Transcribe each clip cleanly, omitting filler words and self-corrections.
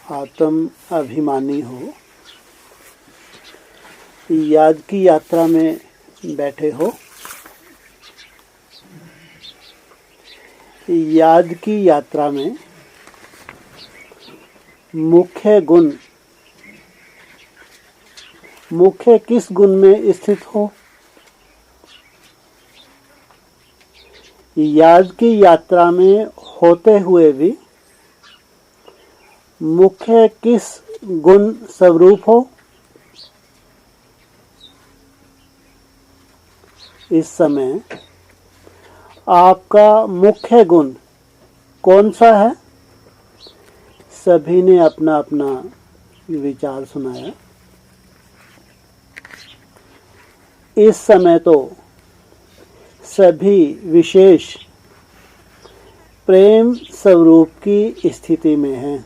आत्म अभिमानी हो, याद की यात्रा में बैठे हो। याद की यात्रा में मुख्य किस गुण में स्थित हो? याद की यात्रा में होते हुए भी मुख्य किस गुण स्वरूप हो? इस समय आपका मुख्य गुण कौन सा है? सभी ने अपना अपना विचार सुनाया। इस समय तो सभी विशेष प्रेम स्वरूप की स्थिति में हैं,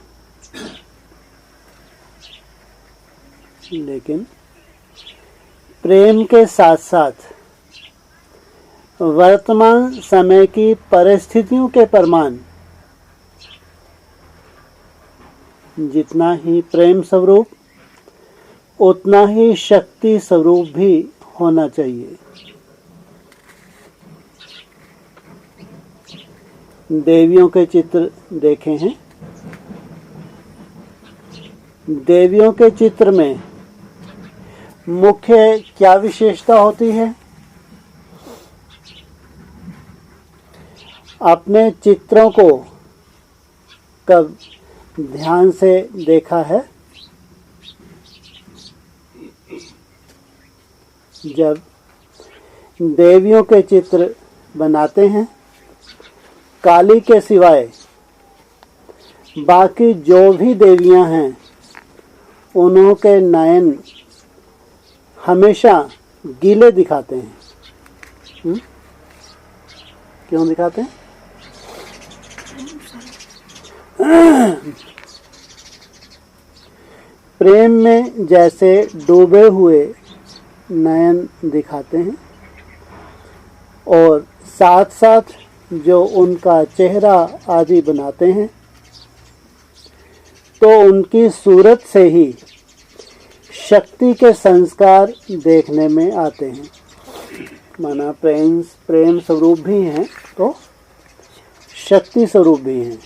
लेकिन प्रेम के साथ साथ वर्तमान समय की परिस्थितियों के प्रमाण जितना ही प्रेम स्वरूप उतना ही शक्ति स्वरूप भी होना चाहिए। देवियों के चित्र देखे हैं। देवियों के चित्र में मुख्य क्या विशेषता होती है? अपने चित्रों को कब ध्यान से देखा है? जब देवियों के चित्र बनाते हैं, काली के सिवाय बाकी जो भी देवियां हैं उन्हों के नयन हमेशा गीले दिखाते हैं। क्यों दिखाते हैं? प्रेम में जैसे डूबे हुए नयन दिखाते हैं और साथ साथ जो उनका चेहरा आदि बनाते हैं, तो उनकी सूरत से ही शक्ति के संस्कार देखने में आते हैं। माना प्रेम स्वरूप भी हैं तो शक्ति स्वरूप भी हैं।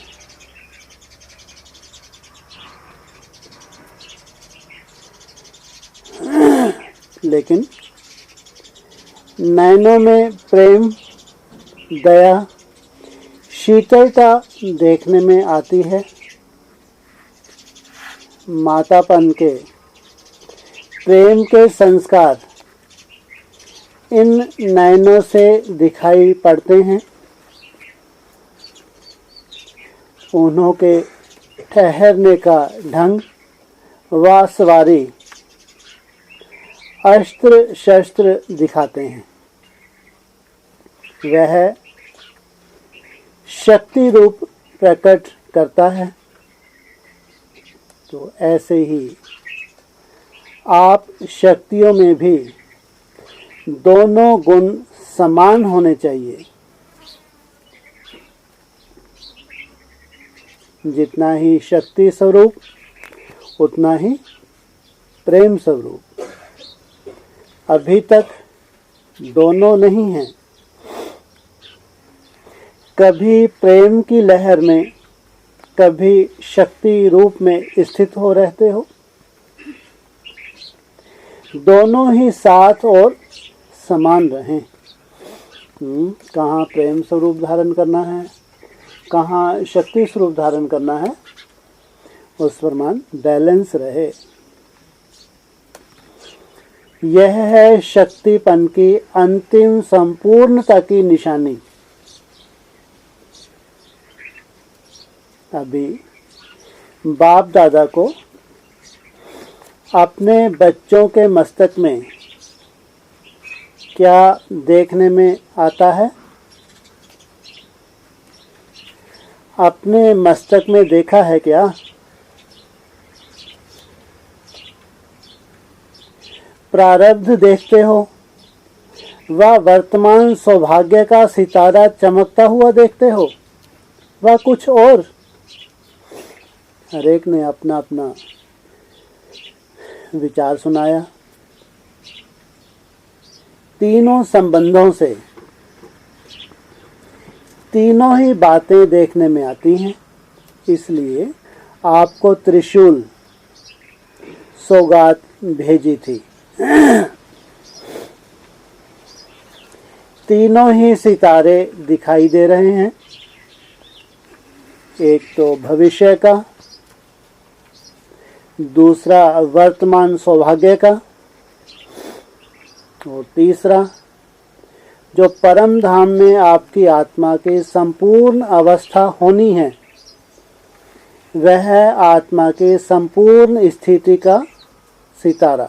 लेकिन नयनों में प्रेम, दया, शीतलता देखने में आती है। मातापन के प्रेम के संस्कार इन नयनों से दिखाई पड़ते हैं। उन्हों के ठहरने का ढंग व सवारी अस्त्र शस्त्र दिखाते हैं। वह शक्ति रूप प्रकट करता है। तो ऐसे ही आप शक्तियों में भी दोनों गुण समान होने चाहिए। जितना ही शक्ति स्वरूप उतना ही प्रेम स्वरूप। अभी तक दोनों नहीं हैं। कभी प्रेम की लहर में, कभी शक्ति रूप में स्थित हो रहते हो। दोनों ही साथ और समान रहें। कहाँ प्रेम स्वरूप धारण करना है, कहाँ शक्ति स्वरूप धारण करना है, उस प्रमाण बैलेंस रहे। यह है शक्तिपन की अंतिम संपूर्णता की निशानी। अभी बाप दादा को अपने बच्चों के मस्तक में क्या देखने में आता है? अपने मस्तक में देखा है क्या? प्रारब्ध देखते हो व वर्तमान सौभाग्य का सितारा चमकता हुआ देखते हो व कुछ और? हर एक ने अपना अपना विचार सुनाया। तीनों संबंधों से तीनों ही बातें देखने में आती हैं, इसलिए आपको त्रिशूल सौगात भेजी थी। तीनों ही सितारे दिखाई दे रहे हैं, एक तो भविष्य का, दूसरा वर्तमान सौभाग्य का, और तीसरा जो परम धाम में आपकी आत्मा की संपूर्ण अवस्था होनी है, वह है आत्मा की संपूर्ण स्थिति का सितारा।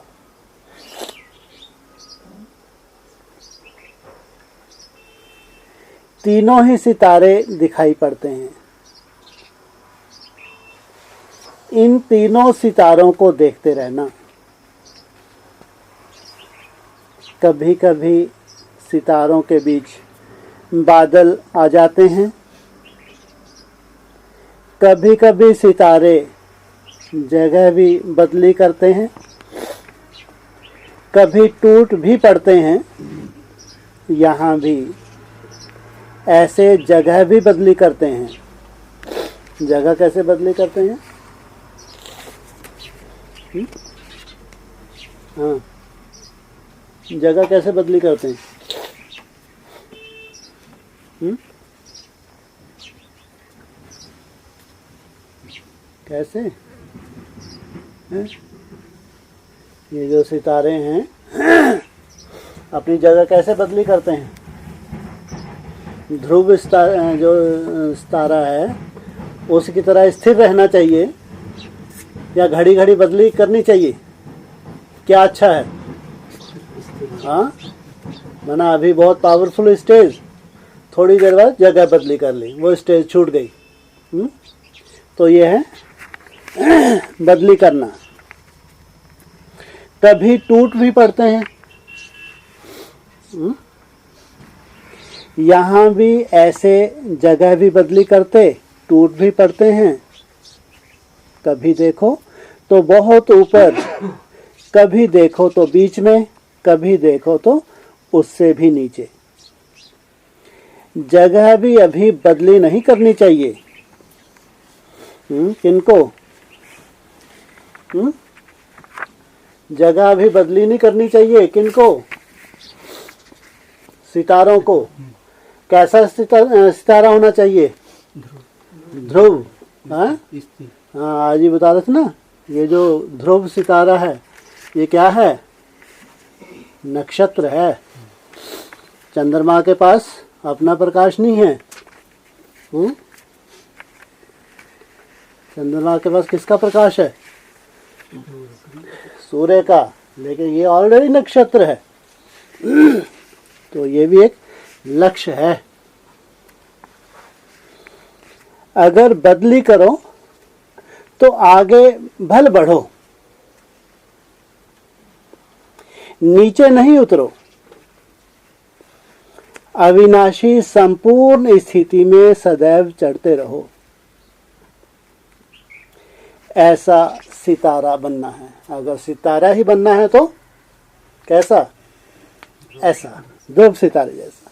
तीनों ही सितारे दिखाई पड़ते हैं। इन तीनों सितारों को देखते रहना। कभी कभी सितारों के बीच बादल आ जाते हैं, कभी कभी सितारे जगह भी बदली करते हैं, कभी टूट भी पड़ते हैं। यहाँ भी ऐसे जगह भी बदली करते हैं। जगह कैसे बदली करते हैं? हाँ, जगह कैसे बदली करते हैं? कैसे हैं? ये जो सितारे हैं अपनी जगह कैसे बदली करते हैं? ध्रुव जो सितारा है उसकी तरह स्थिर रहना चाहिए या घड़ी घड़ी बदली करनी चाहिए? क्या अच्छा है? हाँ, माना अभी बहुत पावरफुल स्टेज, थोड़ी देर बाद जगह बदली कर ली, वो स्टेज छूट गई। तो ये है बदली करना। कभी टूट भी पड़ते हैं। यहाँ भी ऐसे जगह भी बदली करते, टूट भी पड़ते हैं। कभी देखो तो बहुत ऊपर, कभी देखो तो बीच में, कभी देखो तो उससे भी नीचे। जगह भी अभी बदली नहीं करनी चाहिए। किनको? जगह अभी बदली नहीं करनी चाहिए। किनको? सितारों को। कैसा सितारा होना चाहिए? ध्रुव। हाँ, आज ही बता रहे थे ना, ये जो ध्रुव सितारा है ये क्या है? नक्षत्र है। चंद्रमा के पास अपना प्रकाश नहीं है। चंद्रमा के पास किसका प्रकाश है? सूर्य का। लेकिन ये ऑलरेडी नक्षत्र है। तो ये भी एक लक्ष्य है। अगर बदली करो तो आगे भल बढ़ो, नीचे नहीं उतरो। अविनाशी संपूर्ण स्थिति में सदैव चढ़ते रहो। ऐसा सितारा बनना है। अगर सितारा ही बनना है तो कैसा? ऐसा ध्रुव सितारे जैसा।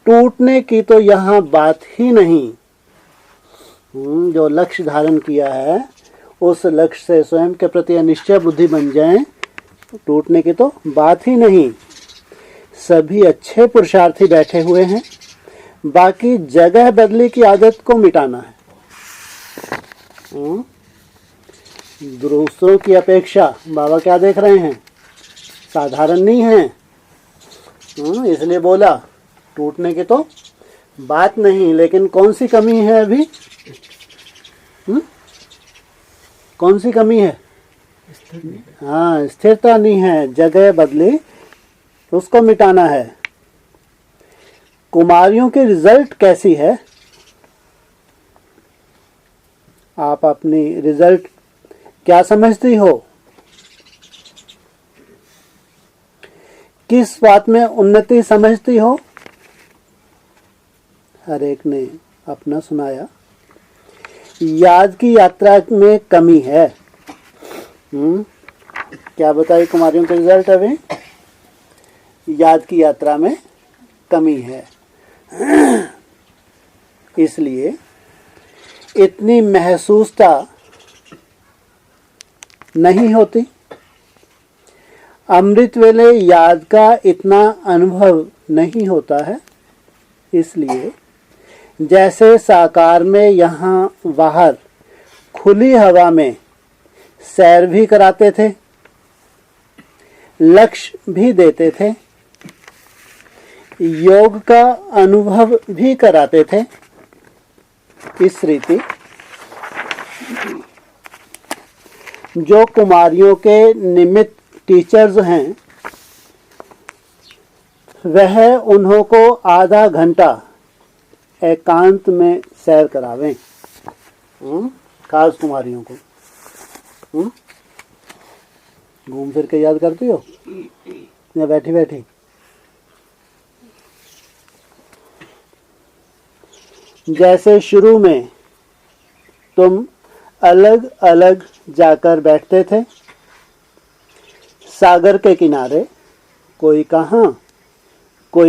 टूटने की तो यहाँ बात ही नहीं। जो लक्ष्य धारण किया है उस लक्ष्य से स्वयं के प्रति निश्चय बुद्धि बन जाए, टूटने की तो बात ही नहीं। सभी अच्छे पुरुषार्थी बैठे हुए हैं, बाकी जगह बदली की आदत को मिटाना है। दूसरों की अपेक्षा बाबा क्या देख रहे हैं? साधारण नहीं है। इसलिए बोला टूटने की तो बात नहीं। लेकिन कौन सी कमी है अभी? कौन सी कमी है? हाँ, स्थिरता नहीं है। जगह बदली, उसको मिटाना है। कुमारियों की रिजल्ट कैसी है? आप अपनी रिजल्ट क्या समझती हो? किस बात में उन्नति समझती हो? हर एक ने अपना सुनाया। याद की यात्रा में कमी है। क्या बताइए कुमारियों के रिजल्ट अभी? याद की यात्रा में कमी है, इसलिए इतनी महसूसता नहीं होती। अमृत वेले याद का इतना अनुभव नहीं होता है, इसलिए जैसे साकार में यहाँ बाहर खुली हवा में सैर भी कराते थे, लक्ष्य भी देते थे, योग का अनुभव भी कराते थे, इस रीति जो कुमारियों के निमित्त टीचर्स हैं, वह उन्हों को आधा घंटा एकांत में सैर करावें। खास कुमारियों को घूम फिर के याद करती हो या बैठी बैठी? जैसे शुरू में तुम अलग अलग जाकर बैठते थे सागर के किनारे, कोई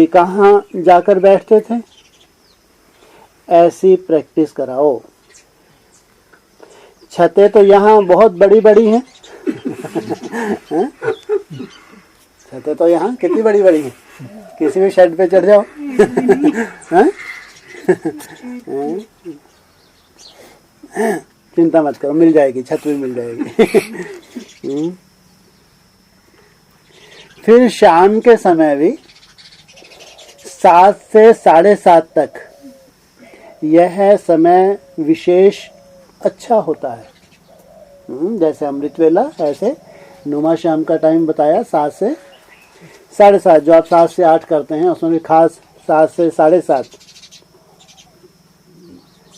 कहाँ जाकर बैठते थे, ऐसी प्रैक्टिस कराओ। छतें तो यहाँ बहुत बड़ी बड़ी हैं। छतें तो यहाँ कितनी बड़ी बड़ी हैं, किसी भी शेड पे चढ़ जाओ। चिंता मत करो, मिल जाएगी, छत भी मिल जाएगी। फिर शाम के समय भी 7 से 7:30 तक यह समय विशेष अच्छा होता है। जैसे अमृत वेला, ऐसे नुमा शाम का टाइम बताया 7 से 7:30, जो आप 7 से 8 करते हैं उसमें भी खास 7 से 7:30।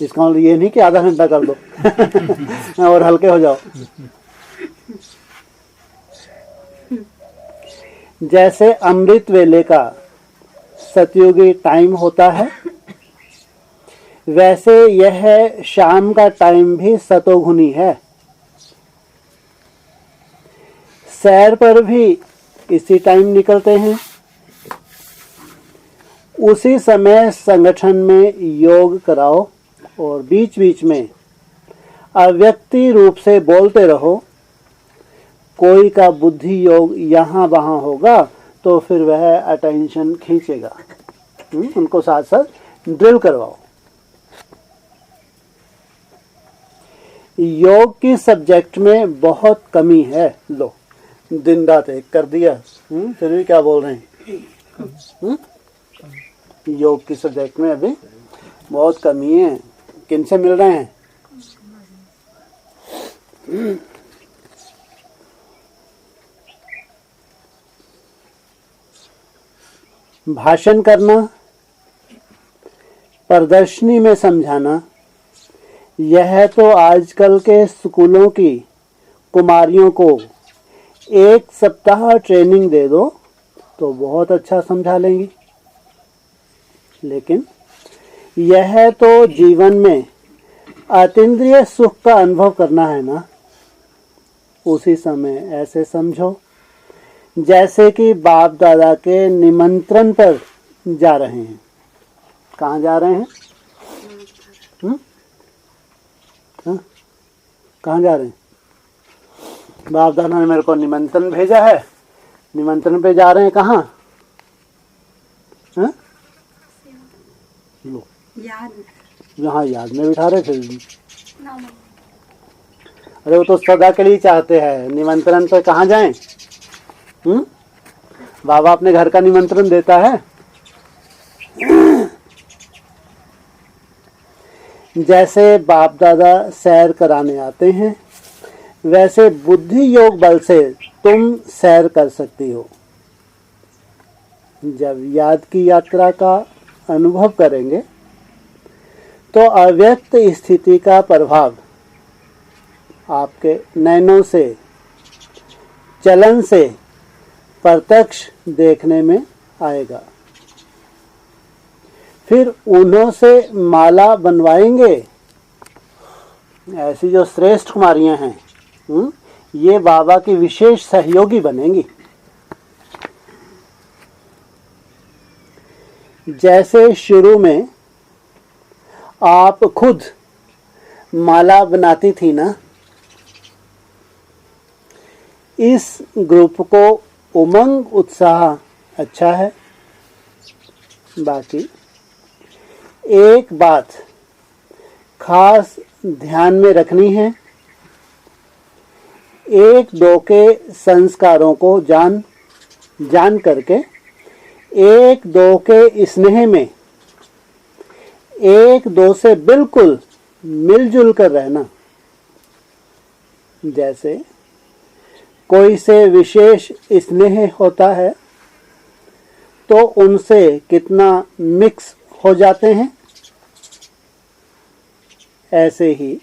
इसका मतलब ये नहीं कि आधा घंटा कर दो और हल्के हो जाओ। जैसे अमृत वेले का सतयुगी टाइम होता है, वैसे यह शाम का टाइम भी सतोगुनी है। सैर पर भी इसी टाइम निकलते हैं। उसी समय संगठन में योग कराओ और बीच बीच में अव्यक्ति रूप से बोलते रहो। कोई का बुद्धि योग यहाँ वहाँ होगा तो फिर वह अटेंशन खींचेगा। उनको साथ साथ ड्रिल करवाओ। योग की सब्जेक्ट में बहुत कमी है। लो, दिन रात एक कर दिया, फिर भी क्या बोल रहे हैं? योग की सब्जेक्ट में अभी बहुत कमी है। किनसे मिल रहे हैं? भाषण करना, प्रदर्शनी में समझाना, यह तो आजकल के स्कूलों की कुमारियों को 1 सप्ताह ट्रेनिंग दे दो तो बहुत अच्छा समझा लेंगी। लेकिन यह तो जीवन में अतीन्द्रिय सुख का अनुभव करना है ना। उसी समय ऐसे समझो जैसे कि बाप दादा के निमंत्रण पर जा रहे हैं। कहाँ जा रहे हैं? कहाँ जा रहे हैं? बाप दादा ने मेरे को निमंत्रण भेजा है, निमंत्रण पे जा रहे हैं। कहाँ? लो, यहाँ याद में बिठा रहे फिर। अरे वो तो सदा के लिए चाहते हैं, निमंत्रण पे कहाँ जाएं? बाबा अपने घर का निमंत्रण देता है। जैसे बाप दादा सैर कराने आते हैं, वैसे बुद्धि योग बल से तुम सैर कर सकती हो। जब याद की यात्रा का अनुभव करेंगे तो अव्यक्त स्थिति का प्रभाव आपके नैनों से, चलन से प्रत्यक्ष देखने में आएगा। फिर उन्हों से माला बनवाएंगे ऐसी जो श्रेष्ठ कुमारियां हैं, ये बाबा की विशेष सहयोगी बनेंगी। जैसे शुरू में आप खुद माला बनाती थी ना, इस ग्रुप को उमंग उत्साह अच्छा है। बाकी एक बात खास ध्यान में रखनी है, एक दो के संस्कारों को जान करके एक दो के स्नेह में एक दो से बिल्कुल मिलजुल कर रहना। जैसे कोई से विशेष स्नेह होता है तो उनसे कितना मिक्स हो जाते हैं, ऐसे ही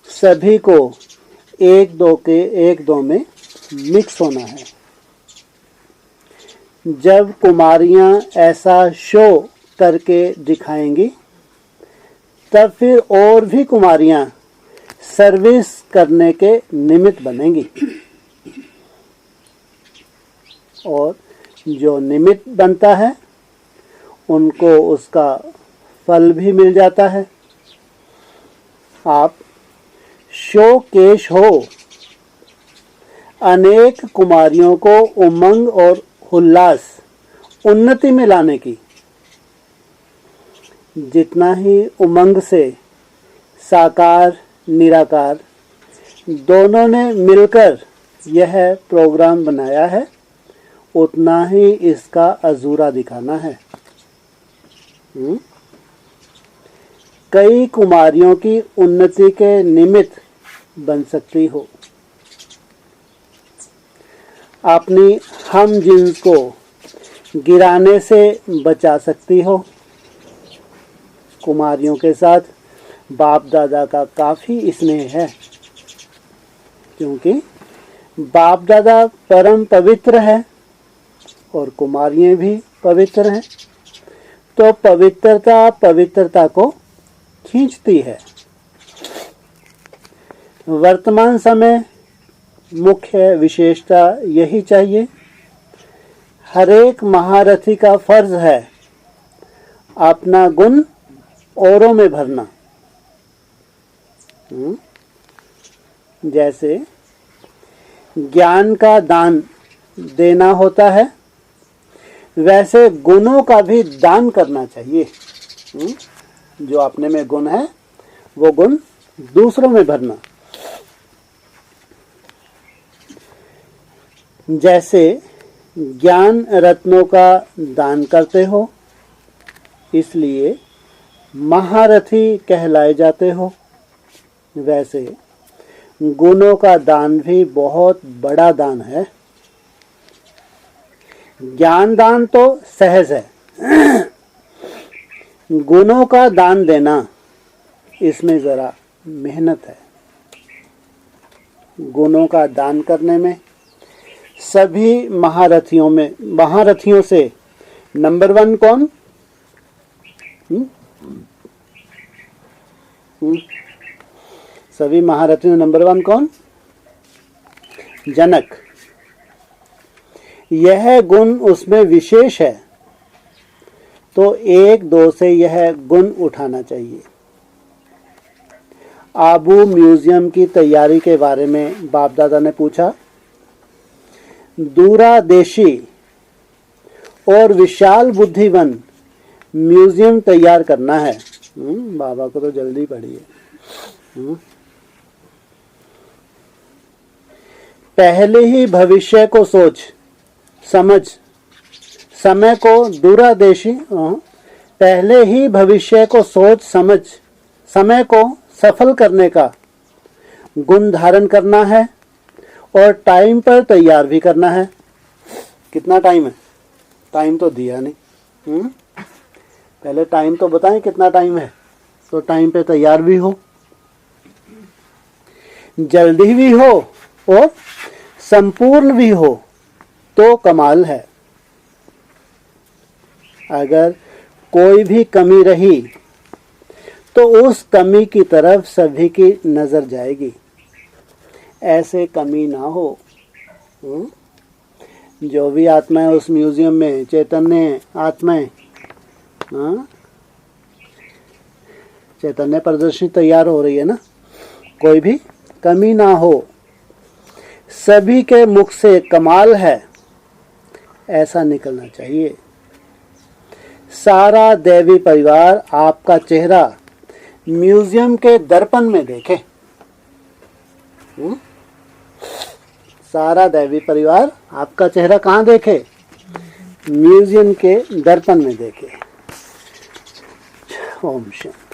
सभी को एक दो में मिक्स होना है। जब कुमारियां ऐसा शो करके दिखाएंगी, तब फिर और भी कुमारियां सर्विस करने के निमित्त बनेंगी, और जो निमित्त बनता है उनको उसका फल भी मिल जाता है। आप शोकेश हो अनेक कुमारियों को उमंग और उल्लास उन्नति में लाने की। जितना ही उमंग से साकार निराकार दोनों ने मिलकर यह प्रोग्राम बनाया है, उतना ही इसका अधूरा दिखाना है। कई कुमारियों की उन्नति के निमित्त बन सकती हो। अपनी हम जिन्स को गिराने से बचा सकती हो। कुमारियों के साथ बाप दादा का काफी स्नेह है, क्योंकि बाप दादा परम पवित्र है और कुमारियां भी पवित्र हैं, तो पवित्रता को खींचती है। वर्तमान समय मुख्य विशेषता यही चाहिए। हर एक महारथी का फर्ज है अपना गुण औरों में भरना। जैसे ज्ञान का दान देना होता है, वैसे गुणों का भी दान करना चाहिए। जो अपने में गुण है वो गुण दूसरों में भरना। जैसे ज्ञान रत्नों का दान करते हो, इसलिए महारथी कहलाए जाते हो, वैसे गुणों का दान भी बहुत बड़ा दान है। ज्ञान दान तो सहज है, गुणों का दान देना इसमें जरा मेहनत है। गुणों का दान करने में सभी महारथियों से नंबर 1 कौन? सभी महारथियों नंबर 1 कौन? जनक। यह गुण उसमें विशेष है, तो एक दो से यह गुण उठाना चाहिए। आबू म्यूजियम की तैयारी के बारे में बाप दादा ने पूछा। दूरादेशी और विशाल बुद्धिवन म्यूजियम तैयार करना है। बाबा को तो जल्दी पड़ी है। पहले ही भविष्य को सोच समझ समय को दूरादेशी पहले ही भविष्य को सोच समझ समय को सफल करने का गुण धारण करना है और टाइम पर तैयार भी करना है। कितना टाइम है? टाइम तो दिया नहीं। पहले टाइम तो बताएं कितना टाइम है, तो टाइम पे तैयार भी हो, जल्दी भी हो और संपूर्ण भी हो, तो कमाल है। अगर कोई भी कमी रही तो उस कमी की तरफ सभी की नजर जाएगी। ऐसे कमी ना हो। जो भी आत्माएं उस म्यूजियम में, चैतन्य आत्माएं, चैतन्य प्रदर्शनी तैयार हो रही है ना, कोई भी कमी ना हो, सभी के मुख से कमाल है, ऐसा निकलना चाहिए। सारा दैवी परिवार आपका चेहरा म्यूजियम के दर्पण में देखे। सारा दैवी परिवार आपका चेहरा कहाँ देखे? म्यूजियम के दर्पण में देखे। ओम शांति।